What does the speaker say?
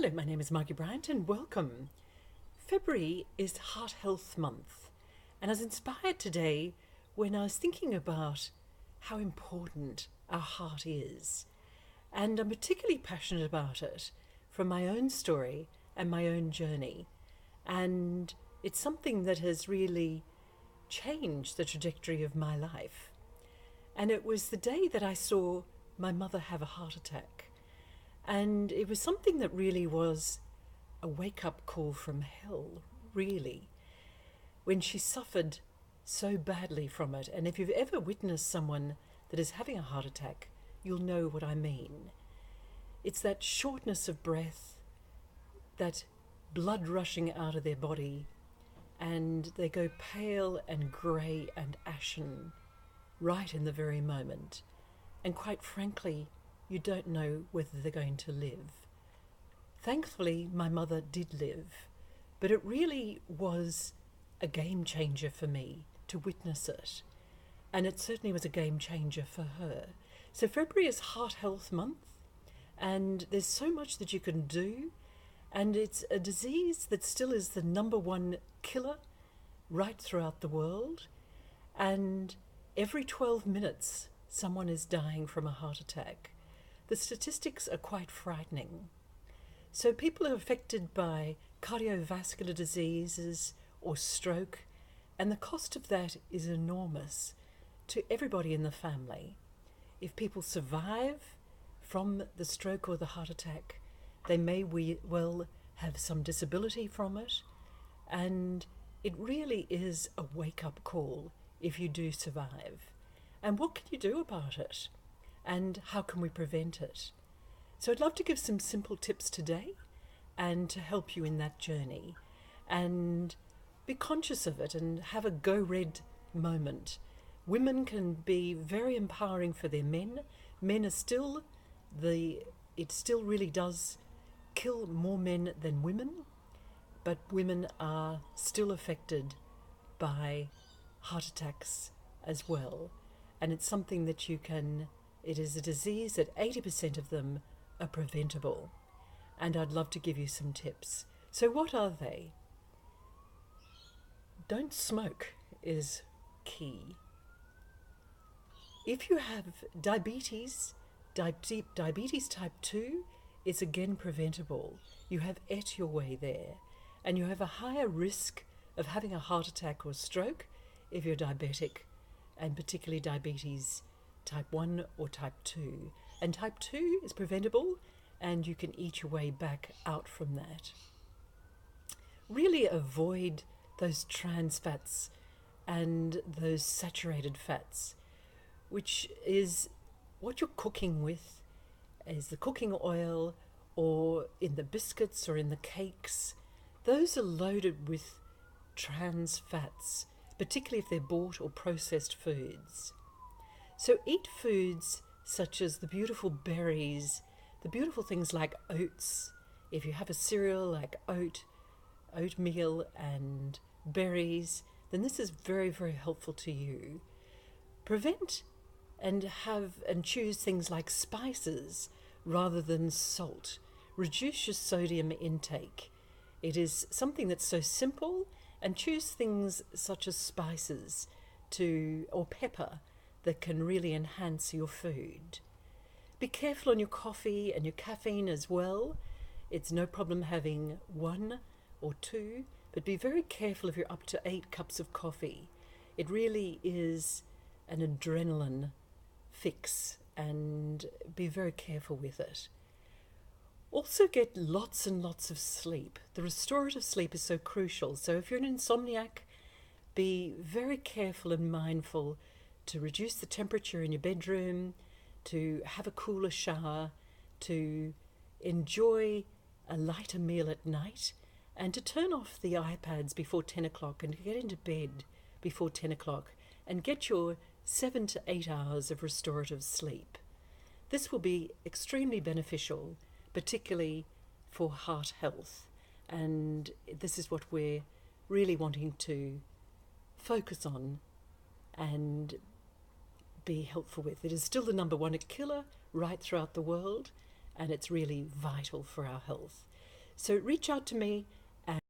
Hello, my name is Margie Bryant and welcome. February is Heart Health Month, and I was inspired today when I was thinking about how important our heart is. And I'm particularly passionate about it from my own story and my own journey. And it's something that has really changed the trajectory of my life. And it was the day that I saw my mother have a heart attack. And it was something that really was a wake-up call from hell, really, when she suffered so badly from it. And if you've ever witnessed someone that is having a heart attack, you'll know what I mean. It's that shortness of breath, that blood rushing out of their body, and they go pale and grey and ashen right in the very moment. And quite frankly, you don't know whether they're going to live. Thankfully, my mother did live, but it really was a game changer for me to witness it. And it certainly was a game changer for her. So February is Heart Health Month, and there's so much that you can do. And it's a disease that still is the #1 killer right throughout the world. And every 12 minutes, someone is dying from a heart attack. The statistics are quite frightening. So people are affected by cardiovascular diseases or stroke, and the cost of that is enormous to everybody in the family. If people survive from the stroke or the heart attack, they may well have some disability from it, and it really is a wake-up call if you do survive. And what can you do about it? And how can we prevent it? So I'd love to give some simple tips today and to help you in that journey. And be conscious of it and have a go red moment. Women can be very empowering for their men. Men are still it still really does kill more men than women, but women are still affected by heart attacks as well. And it's something that it is a disease that 80% of them are preventable. And I'd love to give you some tips. So what are they? Don't smoke is key. If you have diabetes, diabetes type 2 is again preventable. You have ate your way there. And you have a higher risk of having a heart attack or stroke if you're diabetic, and particularly diabetes type 1 or type 2. And type 2 is preventable, and you can eat your way back out from that. Really avoid those trans fats and those saturated fats, which is what you're cooking with, is the cooking oil or in the biscuits or in the cakes. Those are loaded with trans fats, particularly if they're bought or processed foods. So eat foods such as the beautiful berries, the beautiful things like oats. If you have a cereal like oatmeal and berries, then this is very, very helpful to you. Prevent and choose things like spices rather than salt. Reduce your sodium intake. It is something that's so simple, and choose things such as spices or pepper that can really enhance your food. Be careful on your coffee and your caffeine as well. It's no problem having 1 or 2, but be very careful if you're up to 8 cups of coffee. It really is an adrenaline fix, and be very careful with it. Also get lots and lots of sleep. The restorative sleep is so crucial. So if you're an insomniac, be very careful and mindful to reduce the temperature in your bedroom, to have a cooler shower, to enjoy a lighter meal at night, and to turn off the iPads before 10 o'clock and get into bed before 10 o'clock and get your 7 to 8 hours of restorative sleep. This will be extremely beneficial, particularly for heart health. And this is what we're really wanting to focus on and be helpful with. It is still the #1 killer right throughout the world, and it's really vital for our health. So reach out to me